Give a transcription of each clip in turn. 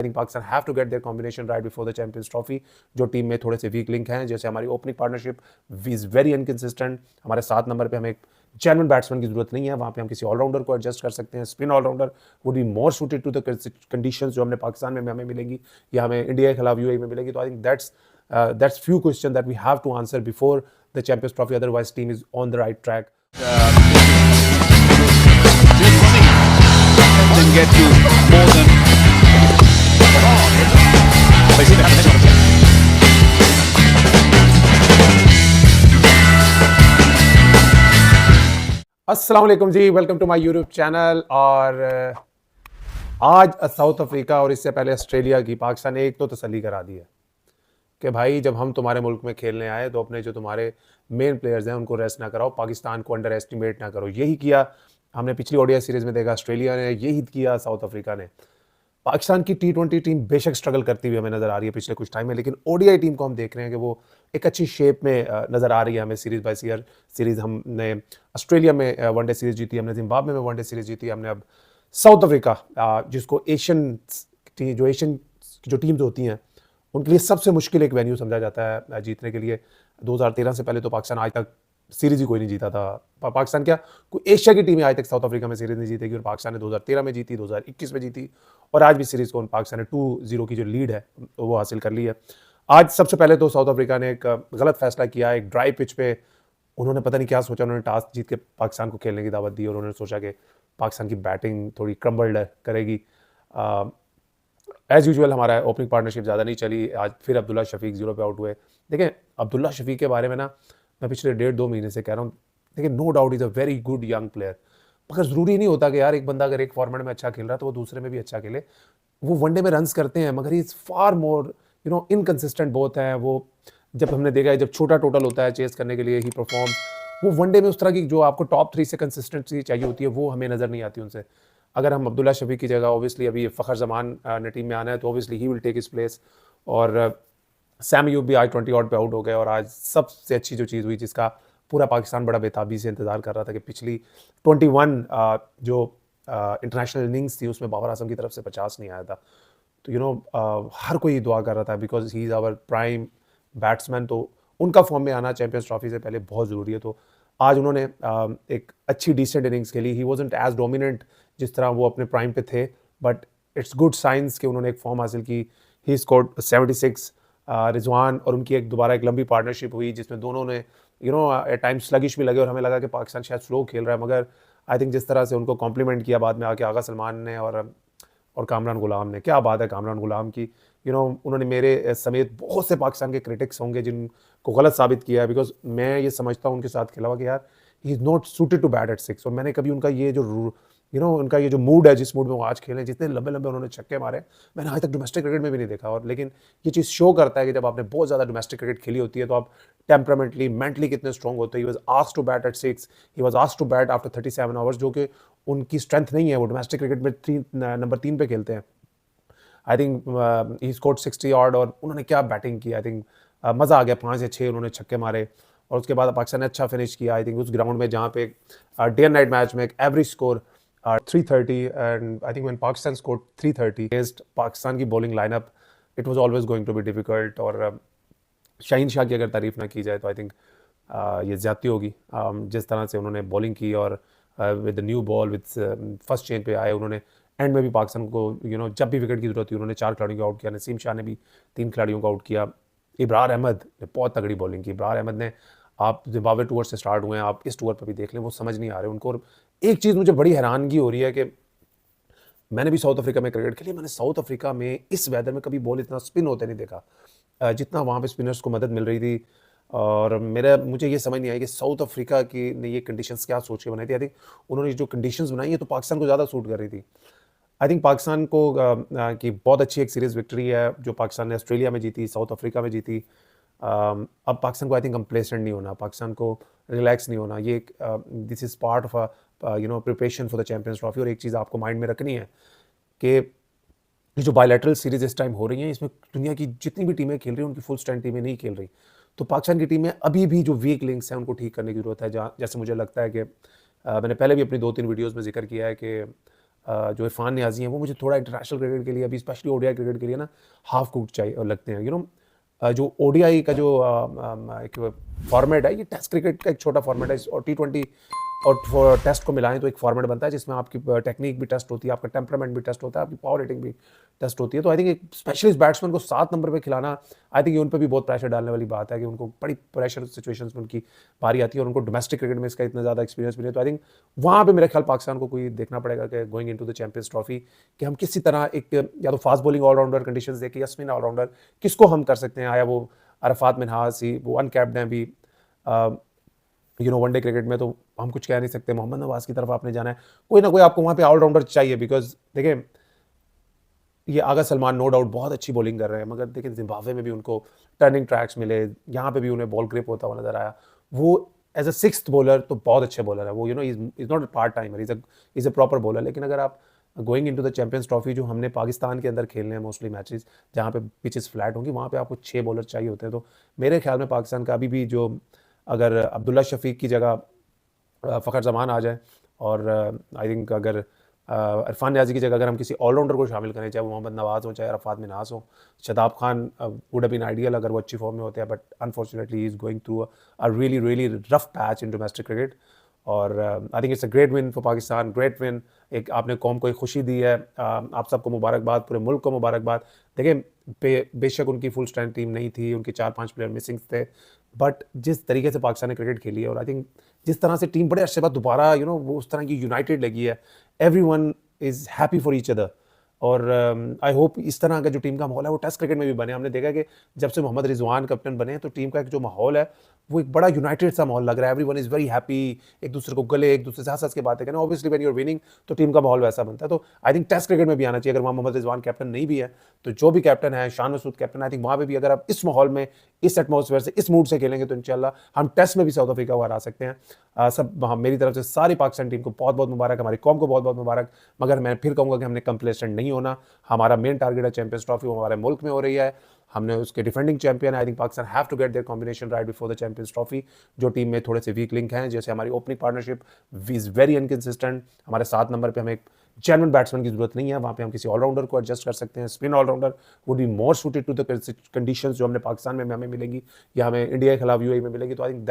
I think Pakistan have to get their combination right before the champions trophy. जो team में थोड़े से weak link हैं, जैसे हमारी opening partnership is very inconsistent. हमारे 7 नंबर पे हमें एक जेन्युइन बैट्समैन की जरूरत नहीं है, वहाँ पे हम किसी ऑलराउंडर को एडजस्ट कर सकते हैं। Spin allrounder would be more suited to the conditions जो हमने पाकिस्तान में हमें मिलेंगी या हमें इंडिया के खिलाफ यूएई में मिलेगी। तो I think that's few questions that we have to answer before the Champions Trophy. Otherwise, team is on the right track. Can get you more than. अस्सलाम वालेकुम जी, welcome to my YouTube channel. और आज south Africa और इससे पहले Australia की पाकिस्तान ने एक तो तसल्ली करा दी है कि भाई जब हम तुम्हारे मुल्क में खेलने आए तो अपने जो तुम्हारे मेन प्लेयर्स हैं उनको रेस्ट ना कराओ, पाकिस्तान को अंडर एस्टिमेट ना करो। यही किया हमने पिछली ओडीआई सीरीज में देखा, ऑस्ट्रेलिया ने यही किया साउथ अफ्रीका ने। पाकिस्तान की T20 टीम बेशक स्ट्रगल करती हुई हमें नज़र आ रही है पिछले कुछ टाइम में, लेकिन ओडीआई टीम को हम देख रहे हैं कि वो एक अच्छी शेप में नज़र आ रही है हमें। सीरीज बाय सीरीज हमने ऑस्ट्रेलिया में वनडे सीरीज जीती, हमने जिम्बाब्वे में वनडे सीरीज जीती, हमने अब साउथ अफ्रीका जिसको एशियन जो टीम्स होती हैं उनके लिए सबसे मुश्किल एक वेन्यू समझा जाता है जीतने के लिए। 2013 से पहले तो पाकिस्तान आज तक सीरीज ही कोई नहीं जीता था। पाकिस्तान क्या, कोई एशिया की टीमें आज तक साउथ अफ्रीका में सीरीज नहीं जीतेगी, और पाकिस्तान ने 2013 में जीती, 2021 में जीती, और आज भी सीरीज को पाकिस्तान ने 2-0 की जो लीड है वो हासिल कर ली है। आज सबसे पहले तो साउथ अफ्रीका ने एक गलत फैसला किया। एक ड्राई पिच पे उन्होंने पता नहीं क्या सोचा, उन्होंने टॉस जीत के पाकिस्तान को खेलने की दावत दी और उन्होंने सोचा कि पाकिस्तान की बैटिंग थोड़ी क्रम्बल्ड करेगी। एज यूजुअल हमारा ओपनिंग पार्टनरशिप ज़्यादा नहीं चली। आज फिर अब्दुल्ला शफीक 0 पे आउट हुए। देखें, अब्दुल्ला शफीक के बारे में ना मैं पिछले 1.5-2 महीने से कह रहा हूँ, देखिए no doubt is a very good young player, मगर ज़रूरी नहीं होता कि यार एक बंदा अगर एक फॉर्मेट में अच्छा खेल रहा है तो वो दूसरे में भी अच्छा खेले। वो वनडे में रन्स करते हैं मगर इज़ फार मोर इनकन्सिस्टेंट बहुत हैं वो। जब हमने देखा है जब छोटा टोटल होता है चेस करने के लिए ही परफॉर्म, वो वनडे में उस तरह की जो आपको टॉप 3 से कंसिस्टेंसी चाहिए होती है वो हमें नज़र नहीं आती उनसे। अगर हम अब्दुल्ला शफीक की जगह ऑब्वियसली अभी फ़खर जमान ने टीम में आना है तो obviously he will take his place. और सैम अयूब भी आज 20 ऑट पे आउट हो गए। और आज सबसे अच्छी जो चीज़ हुई जिसका पूरा पाकिस्तान बड़ा बेताबी से इंतज़ार कर रहा था कि पिछली 21 जो इंटरनेशनल इनिंग्स थी उसमें बाबर आजम की तरफ से 50 नहीं आया था। तो हर कोई दुआ कर रहा था because he is our prime batsman. तो उनका फॉर्म में आना चैंपियंस ट्रॉफी से पहले बहुत ज़रूरी है। तो आज उन्होंने एक अच्छी डिसेंट इनिंग्स खेली। ही वॉजंट एज डोमिनेंट जिस तरह वो अपने प्राइम पे थे, बट इट्स गुड साइंस कि उन्होंने एक फॉर्म हासिल की। He scored 76। रिजवान और उनकी एक दोबारा एक लंबी पार्टनरशिप हुई जिसमें दोनों ने एट टाइम्स स्लगिश भी लगे और हमें लगा कि पाकिस्तान शायद स्लो खेल रहा है, मगर आई थिंक जिस तरह से उनको कॉम्प्लीमेंट किया बाद में आके आगा सलमान ने और कामरान गुलाम ने, क्या बात है कामरान गुलाम की। उन्होंने मेरे समेत बहुत से पाकिस्तान के क्रिटिक्स होंगे जिनको गलत साबित किया है, बिकॉज मैं ये समझता हूँ उनके साथ खेला हुआ कि यार he is not suited to bat at 6। और मैंने कभी उनका ये जो उनका ये जो मूड है, जिस मूड में वो आज खेले, जितने लंबे लंबे उन्होंने छक्के मारे, मैंने आज तक डोमेस्टिक क्रिकेट में भी नहीं देखा। और लेकिन ये चीज़ शो करता है कि जब आपने बहुत ज़्यादा डोमेस्टिक क्रिकेट खेली होती है तो आप टेम्परामेंटली मेंटली कितने स्ट्रॉन्ग होते हैं। He was asked to bat at 6, he was asked to bat after 37 hours, जो कि उनकी स्ट्रेंथ नहीं है। वो डोमेस्टिक क्रिकेट में नंबर 3 पे खेलते हैं। I think he scored 60 odd और उन्होंने क्या बैटिंग की। आई थिंक मज़ा आ गया। 5 या 6 उन्होंने छक्के मारे और उसके बाद पाकिस्तान ने अच्छा फिनिश किया। आई थिंक उस ग्राउंड में जहाँ पे डे एंड नाइट मैच में एक average score 330, and I think when Pakistan scored 330 against Pakistan की bowling lineup, it was always going to be difficult। और शाहीन शाह की अगर तारीफ ना की जाए तो आई थिंक ये ज़्यादती होगी। जिस तरह से उन्होंने बॉलिंग की और with new ball with first change पे आए, उन्होंने एंड में भी पाकिस्तान को जब भी विकेट की जरूरत थी उन्होंने 4 खिलाड़ियों को आउट किया। नसीम शाह ने भी 3 खिलाड़ियों को आउट किया। इब्रार अहमद ने बहुत तगड़ी बॉलिंग की। इब्रार अहमद ने, आप जिम्बाब्वे टूर से स्टार्ट हुए हैं, आप इस टूर पर भी देख लें, वो समझ नहीं आ रहे उनको। और एक चीज़ मुझे बड़ी हैरानगी हो रही है कि मैंने भी साउथ अफ्रीका में क्रिकेट खेली, मैंने साउथ अफ्रीका में इस वेदर में कभी बॉल इतना स्पिन होते नहीं देखा जितना वहाँ पे स्पिनर्स को मदद मिल रही थी। और मुझे ये समझ नहीं आई कि साउथ अफ्रीका की ने ये कंडीशंस क्या सोच के बनाई थी। आई थिंक उन्होंने जो कंडीशंस बनाई है तो पाकिस्तान को ज़्यादा सूट कर रही थी। आई थिंक पाकिस्तान को की बहुत अच्छी एक सीरीज़ विक्ट्री है जो पाकिस्तान ने ऑस्ट्रेलिया में जीती, साउथ अफ्रीका में जीती। अब पाकिस्तान को आई थिंक कंप्लेसेंट नहीं होना, पाकिस्तान को रिलैक्स नहीं होना। ये this is part of preparation for the champions trophy. और एक चीज़ आपको माइंड में रखनी है कि ये जो बायलैटरल सीरीज इस टाइम हो रही हैं, इसमें दुनिया की जितनी भी टीमें खेल रही हैं उनकी फुल स्ट्रेंथ टीमें नहीं खेल रही। तो पाकिस्तान की टीम में अभी भी जो वीक लिंक्स हैं उनको ठीक करने की जरूरत है। जैसे मुझे लगता है कि मैंने पहले भी अपनी 2-3 वीडियोज़ में जिक्र किया है कि जो इरफान नियाजी हैं वो मुझे थोड़ा इंटरनेशनल क्रिकेट के लिए अभी स्पेशली ओडीआई क्रिकेट के लिए ना हाफ कुक्ड चाहिए लगते हैं। जो ओडीआई का जो एक फॉर्मेट है, ये टेस्ट क्रिकेट का एक छोटा फॉर्मेट है, और T20 और टेस्ट को मिलाएं तो एक फॉर्मेट बनता है जिसमें आपकी टेक्निक भी टेस्ट होती है, आपका टेम्परामेंट भी टेस्ट होता है, आपकी पावर रेटिंग भी टेस्ट होती है। तो आई थिंक एक स्पेशलिस्ट बैट्समैन को 7 नंबर पे खिलाना, आई थिंक ये उन पर भी बहुत प्रेशर डालने वाली बात है कि उनको बड़ी प्रेशर सिचुएशंस में उनकी बारी आती है और उनको डोमेस्टिक क्रिकेट में इसका इतना ज़्यादा एक्सपीरियंस भी नहीं है। तो आई थिंक वहाँ पे मेरे ख्याल पाकिस्तान को कोई देखना पड़ेगा कि going into the champions trophy कि हम किसी तरह एक या तो फास्ट बॉलिंग ऑलराउंडर कंडीशंस देके या स्पिन ऑलराउंडर किसको हम कर सकते हैं। आया वो अरफात मिन्हास ही, वो अनकैप्ड हैं अभी वनडे क्रिकेट में, तो हम कुछ कह नहीं सकते। मोहम्मद नवाज की तरफ आपने जाना है, कोई ना कोई आपको वहाँ पे ऑलराउंडर चाहिए। बिकॉज देखें, ये आगा सलमान नो डाउट बहुत अच्छी बॉलिंग कर रहे हैं, मगर देखिए जिम्बाब्वे में भी उनको टर्निंग ट्रैक्स मिले, यहाँ पे भी उन्हें बॉल ग्रिप होता हुआ नजर आया। वो एज अ सिक्स्थ बॉलर तो बहुत अच्छे बॉलर है वो, is not a part timer, is a proper bowler. लेकिन अगर आप going into the champions trophy, जो हमने पाकिस्तान के अंदर खेलने हैं मोस्टली मैचेस जहाँ पे पिचेस फ्लैट होंगी, वहाँ पे आपको 6 बॉलर चाहिए होते हैं। तो मेरे ख्याल में पाकिस्तान का अभी भी जो, अगर अब्दुल्ला शफीक की जगह फ़खर जमान आ जाए, और आई थिंक अगर इरफान नियाजी की जगह अगर हम किसी ऑलराउंडर को शामिल करें, चाहे वो मोहम्मद नवाज हो, चाहे अरफात मिन्हास हो, Shadab Khan would have been ideal अगर वो अच्छी फॉर्म में होते हैं, but unfortunately he is going through a really really rough patch in domestic cricket. और I think it's a great win for Pakistan, great win. एक आपने कौम को एक खुशी दी है, आप सबको मुबारकबाद, पूरे मुल्क को मुबारकबाद। देखें, बेशक उनकी फुल स्ट्रेंथ टीम नहीं थी, उनके 4-5 प्लेयर मिसिंग थे, बट जिस तरीके से पाकिस्तान ने क्रिकेट खेली है, और आई थिंक जिस तरह से टीम बड़े अर्से बाद दोबारा वो उस तरह की यूनाइटेड लगी है, everyone is happy for each other. और आई होप इस तरह का जो टीम का माहौल है वो टेस्ट क्रिकेट में भी बने। हमने देखा कि जब से मोहम्मद रिजवान कैप्टन बने हैं तो टीम का एक जो माहौल है वो एक बड़ा यूनाइटेड सा माहौल लग रहा है। एवरीवन इज़ वेरी हैप्पी, एक दूसरे को गले, एक दूसरे से हंस हंस के बातें करें। Obviously when you are winning तो टीम का माहौल वैसा बनता है। तो आई थिंक टेस्ट क्रिकेट में भी आना चाहिए। अगर वहाँ मोहम्मद रिजवान कैप्टन नहीं भी है तो जो भी कैप्टन है, Shan Masood captain, I think वहाँ पे भी अगर आप इस माहौल में, इस एटमॉस्फेयर से, इस मूड से खेलेंगे तो इंशाल्लाह हम टेस्ट में भी साउथ अफ्रीका को हरा सकते हैं। सब मेरी तरफ से सारी पाकिस्तान टीम को बहुत बहुत मुबारक, हमारी कौम को बहुत बहुत मुबारक। मगर मैं फिर कहूँगा कि हमने कंप्लेसेंट नहीं होना। हमारा मेन टारगेट है चैंपियंस ट्रॉफी, वो हमारे मुल्क में हो रही है, हमने उसके defending champion. I think Pakistan have to get their combination right before the champions trophy. जो टीम में थोड़े से वीक लिंक हैं, जैसे हमारी opening partnership is very inconsistent. हमारे 7 नंबर पे हमें एक जेन्युइन बैट्समैन की जरूरत नहीं है, वहाँ पे हम किसी ऑलराउंडर को एडजस्ट कर सकते हैं। Spin allrounder would be more suited to the conditions जो हमने पाकिस्तान में हमें मिलेंगी या हमें इंडिया के खिलाफ यूएई में मिलेगी। तो I think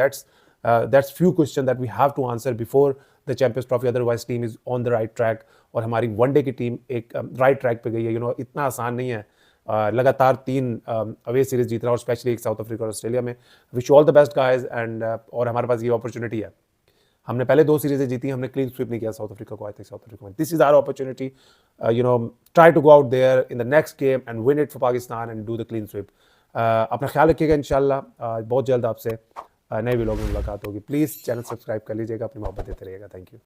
that's few question that we have to answer before the champions trophy, otherwise team is on the right track. और हमारी वनडे की टीम एक राइट ट्रैक पे गई है। इतना आसान नहीं है लगातार 3 अवे सीरीज जीतना, और स्पेशली एक साउथ अफ्रीका और ऑस्ट्रेलिया में। Wish all the best guys. And और हमारे पास ये अपॉर्चुनिटी है, हमने पहले 2 सीरीजें जीती, हमने क्लीन स्वीप नहीं किया साउथ अफ्रीका को। आई थिंक साउथ अफ्रीका में this is our opportunity, try to go out there in the next game and win it for Pakistan and do the clean sweep. अपना ख्याल रखिएगा, इंशाल्लाह बहुत जल्द आपसे नए व्लॉग में मुलाकात होगी। प्लीज़ चैनल सब्सक्राइब कर लीजिएगा, अपनी मोहब्बत देते रहिएगा। Thank you.